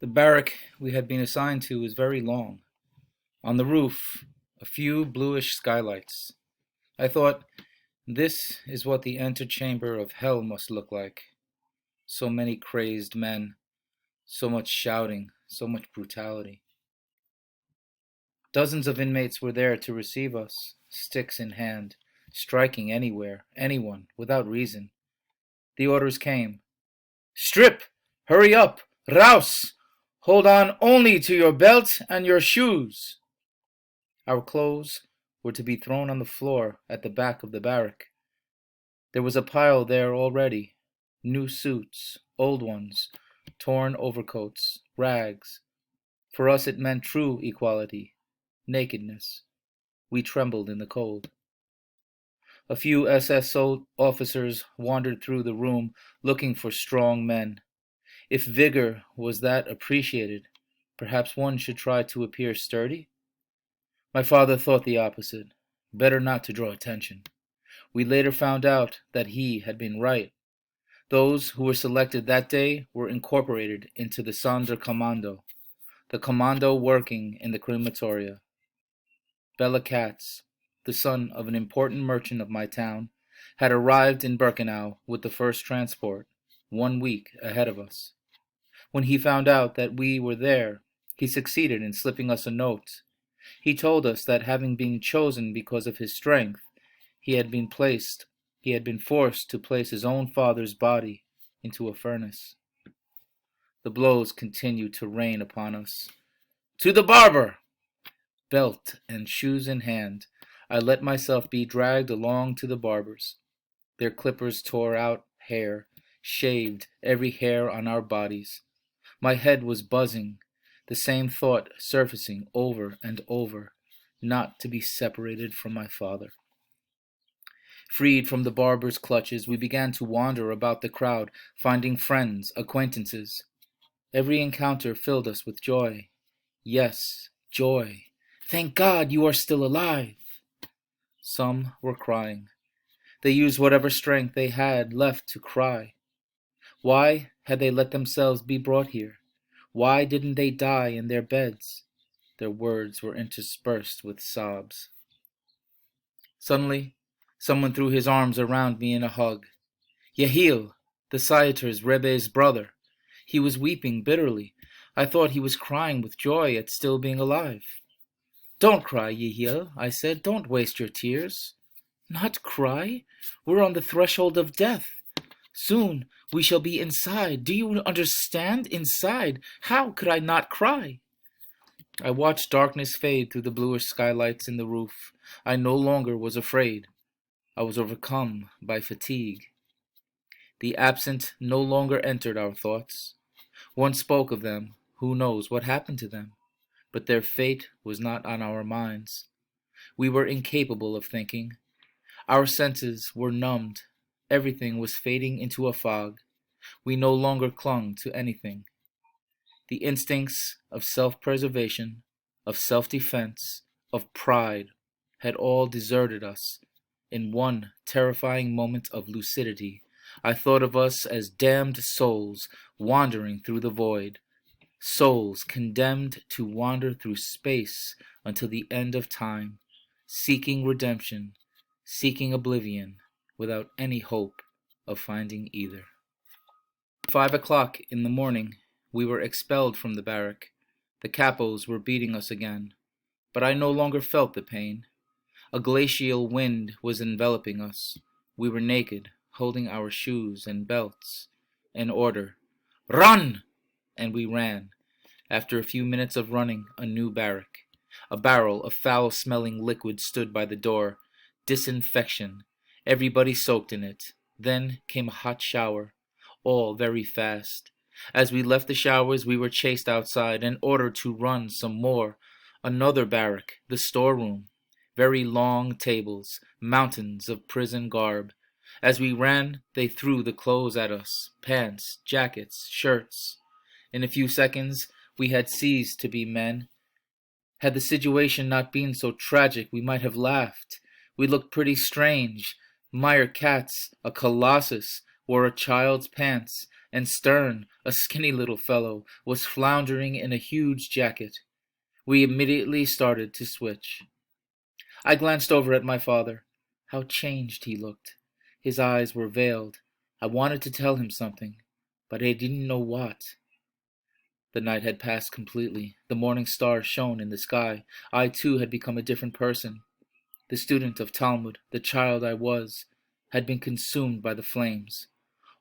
The barrack we had been assigned to was very long. On the roof, a few bluish skylights. I thought, this is what the antechamber of hell must look like. So many crazed men, so much shouting, so much brutality. Dozens of inmates were there to receive us, sticks in hand, striking anywhere, anyone, without reason. The orders came. Strip! Hurry up! Raus! Hold on only to your belt and your shoes. Our clothes were to be thrown on the floor at the back of the barrack. There was a pile there already. New suits, old ones, torn overcoats, rags. For us it meant true equality, nakedness. We trembled in the cold. A few SS officers wandered through the room looking for strong men. If vigor was that appreciated, perhaps one should try to appear sturdy? My father thought the opposite. Better not to draw attention. We later found out that he had been right. Those who were selected that day were incorporated into the Sonderkommando, the commando working in the crematoria. Bela Katz, the son of an important merchant of my town, had arrived in Birkenau with the first transport, 1 week ahead of us. When he found out that we were there, he succeeded in slipping us a note. He told us that having been chosen because of his strength, he had been forced to place his own father's body into a furnace. The blows continued to rain upon us. To the barber! Belt and shoes in hand, I let myself be dragged along to the barbers. Their clippers tore out hair, shaved every hair on our bodies. My head was buzzing, the same thought surfacing over and over, not to be separated from my father. Freed from the barber's clutches, we began to wander about the crowd, finding friends, acquaintances. Every encounter filled us with joy. Yes, joy. Thank God you are still alive. Some were crying. They used whatever strength they had left to cry. Why had they let themselves be brought here? Why didn't they die in their beds? Their words were interspersed with sobs. Suddenly, someone threw his arms around me in a hug. Yehiel, the Saitor's Rebbe's brother. He was weeping bitterly. I thought he was crying with joy at still being alive. Don't cry, Yehiel, I said. Don't waste your tears. Not cry? We're on the threshold of death. Soon we shall be inside. Do you understand? Inside. How could I not cry? I watched darkness fade through the bluish skylights in the roof. I no longer was afraid. I was overcome by fatigue. The absent no longer entered our thoughts. One spoke of them. Who knows what happened to them? But their fate was not on our minds. We were incapable of thinking. Our senses were numbed. Everything was fading into a fog. We no longer clung to anything. The instincts of self-preservation, of self-defense, of pride had all deserted us. In one terrifying moment of lucidity, I thought of us as damned souls wandering through the void, souls condemned to wander through space until the end of time, seeking redemption, seeking oblivion, without any hope of finding either. 5 o'clock in the morning, we were expelled from the barrack. The capos were beating us again, but I no longer felt the pain. A glacial wind was enveloping us. We were naked, holding our shoes and belts. An order, run! And we ran. After a few minutes of running, a new barrack. A barrel of foul-smelling liquid stood by the door. Disinfection. Everybody soaked in it. Then came a hot shower. All very fast. As we left the showers, we were chased outside and ordered to run some more. Another barrack, the storeroom. Very long tables, mountains of prison garb. As we ran, they threw the clothes at us, pants, jackets, shirts. In a few seconds, we had ceased to be men. Had the situation not been so tragic, we might have laughed. We looked pretty strange. Meyer Katz, a colossus, wore a child's pants, and Stern, a skinny little fellow, was floundering in a huge jacket. We immediately started to switch. I glanced over at my father. How changed he looked. His eyes were veiled. I wanted to tell him something, but I didn't know what. The night had passed completely. The morning stars shone in the sky. I, too, had become a different person. The student of Talmud, the child I was, had been consumed by the flames.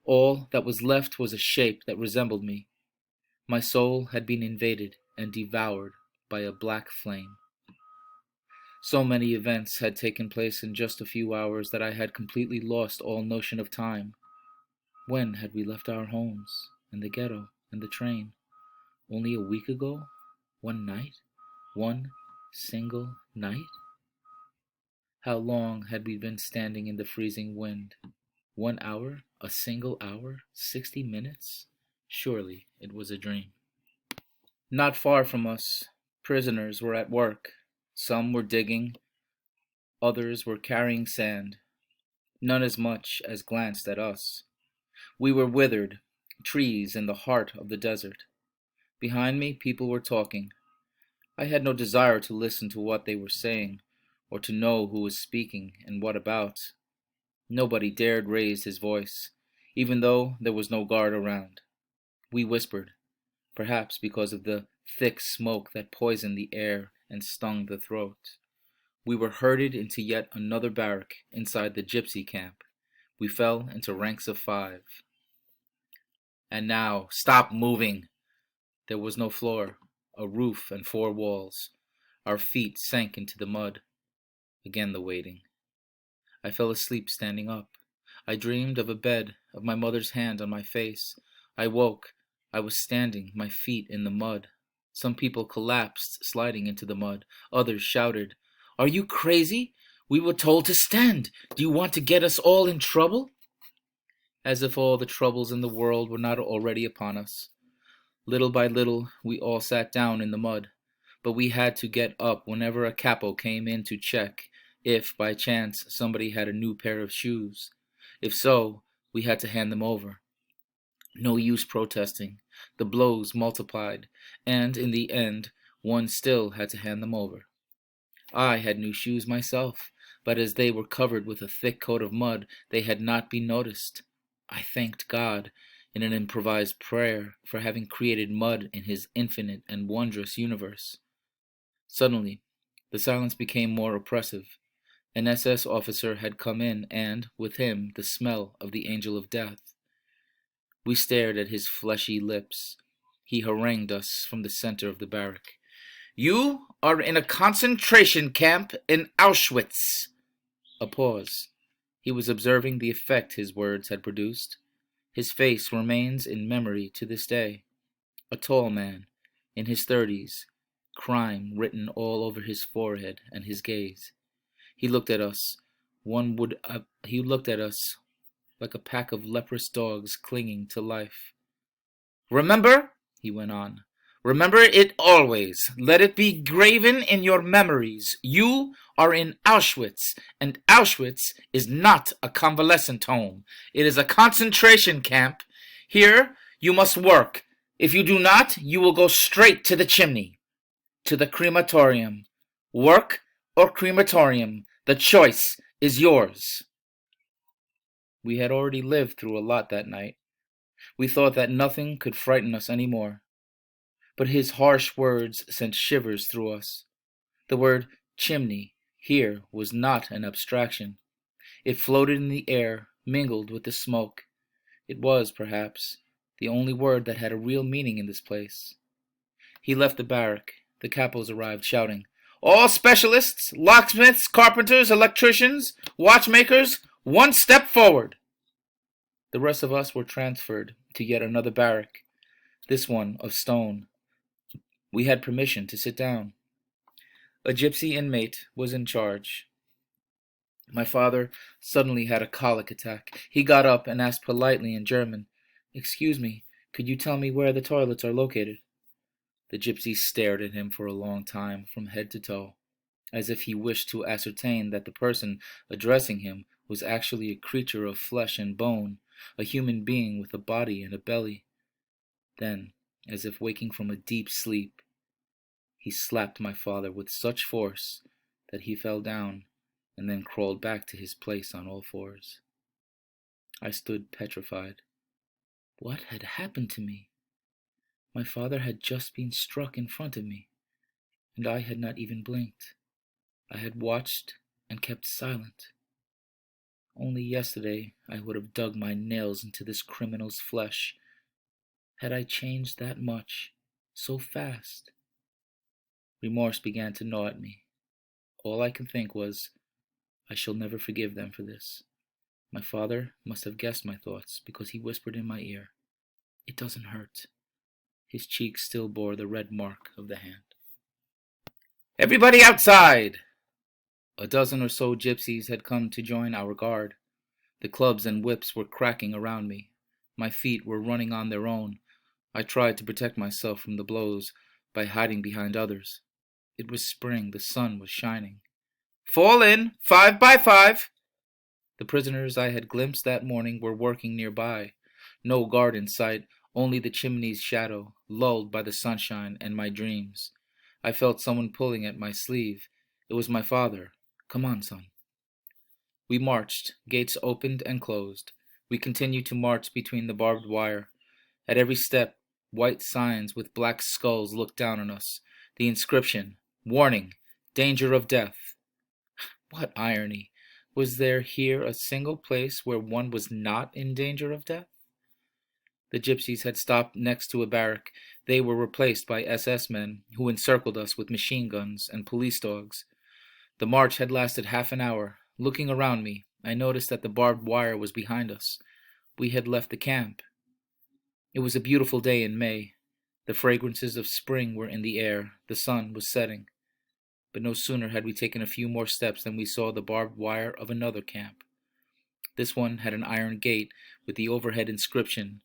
All that was left was a shape that resembled me. My soul had been invaded and devoured by a black flame. So many events had taken place in just a few hours that I had completely lost all notion of time. When had we left our homes, and the ghetto, and the train? Only a week ago? One night? One single night? How long had we been standing in the freezing wind? 1 hour? A single hour? 60 minutes? Surely it was a dream. Not far from us, prisoners were at work. Some were digging, others were carrying sand. None as much as glanced at us. We were withered, trees in the heart of the desert. Behind me, people were talking. I had no desire to listen to what they were saying, or to know who was speaking and what about. Nobody dared raise his voice, even though there was no guard around. We whispered, perhaps because of the thick smoke that poisoned the air and stung the throat. We were herded into yet another barrack inside the gypsy camp. We fell into ranks of 5. And now, stop moving! There was no floor, a roof and 4 walls. Our feet sank into the mud. Again the waiting. I fell asleep standing up. I dreamed of a bed, of my mother's hand on my face. I woke. I was standing, my feet in the mud. Some people collapsed, sliding into the mud. Others shouted, "Are you crazy? We were told to stand. Do you want to get us all in trouble?" As if all the troubles in the world were not already upon us. Little by little, we all sat down in the mud, but we had to get up whenever a capo came in to check if, by chance, somebody had a new pair of shoes. If so, we had to hand them over. No use protesting. The blows multiplied, and in the end, one still had to hand them over. I had new shoes myself, but as they were covered with a thick coat of mud, they had not been noticed. I thanked God in an improvised prayer for having created mud in his infinite and wondrous universe. Suddenly, the silence became more oppressive. An SS officer had come in, and, with him, the smell of the angel of death. We stared at his fleshy lips. He harangued us from the center of the barrack. "You are in a concentration camp in Auschwitz." A pause. He was observing the effect his words had produced. His face remains in memory to this day. A tall man, in his 30s, crime written all over his forehead and his gaze. He looked at us. He looked at us like a pack of leprous dogs clinging to life. "Remember," he went on, "remember it always. Let it be graven in your memories. You are in Auschwitz, and Auschwitz is not a convalescent home. It is a concentration camp. Here you must work. If you do not, you will go straight to the chimney, to the crematorium. Work or crematorium. The choice is yours." We had already lived through a lot that night. We thought that nothing could frighten us any more. But his harsh words sent shivers through us. The word chimney here was not an abstraction. It floated in the air, mingled with the smoke. It was, perhaps, the only word that had a real meaning in this place. He left the barrack. The capos arrived, shouting, "All specialists, locksmiths, carpenters, electricians, watchmakers, 1 step forward." The rest of us were transferred to yet another barrack, this one of stone. We had permission to sit down. A gypsy inmate was in charge. My father suddenly had a colic attack. He got up and asked politely in German, "Excuse me, could you tell me where the toilets are located?" The gypsy stared at him for a long time, from head to toe, as if he wished to ascertain that the person addressing him was actually a creature of flesh and bone, a human being with a body and a belly. Then, as if waking from a deep sleep, he slapped my father with such force that he fell down and then crawled back to his place on all fours. I stood petrified. What had happened to me? My father had just been struck in front of me, and I had not even blinked. I had watched and kept silent. Only yesterday I would have dug my nails into this criminal's flesh. Had I changed that much, so fast? Remorse began to gnaw at me. All I could think was, I shall never forgive them for this. My father must have guessed my thoughts, because he whispered in my ear, "It doesn't hurt." His cheek still bore the red mark of the hand. "Everybody outside!" A dozen or so gypsies had come to join our guard. The clubs and whips were cracking around me. My feet were running on their own. I tried to protect myself from the blows by hiding behind others. It was spring. The sun was shining. "Fall in, 5 by 5. The prisoners I had glimpsed that morning were working nearby. No guard in sight, only the chimney's shadow, lulled by the sunshine and my dreams. I felt someone pulling at my sleeve. It was my father. "Come on, son." We marched. Gates opened and closed. We continued to march between the barbed wire. At every step, white signs with black skulls looked down on us. The inscription, "Warning, danger of death." What irony! Was there here a single place where one was not in danger of death? The gypsies had stopped next to a barrack. They were replaced by SS men, who encircled us with machine guns and police dogs. The march had lasted half an hour. Looking around me, I noticed that the barbed wire was behind us. We had left the camp. It was a beautiful day in May. The fragrances of spring were in the air. The sun was setting. But no sooner had we taken a few more steps than we saw the barbed wire of another camp. This one had an iron gate with the overhead inscription,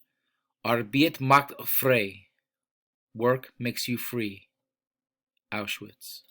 "Arbeit macht frei." Work makes you free. Auschwitz.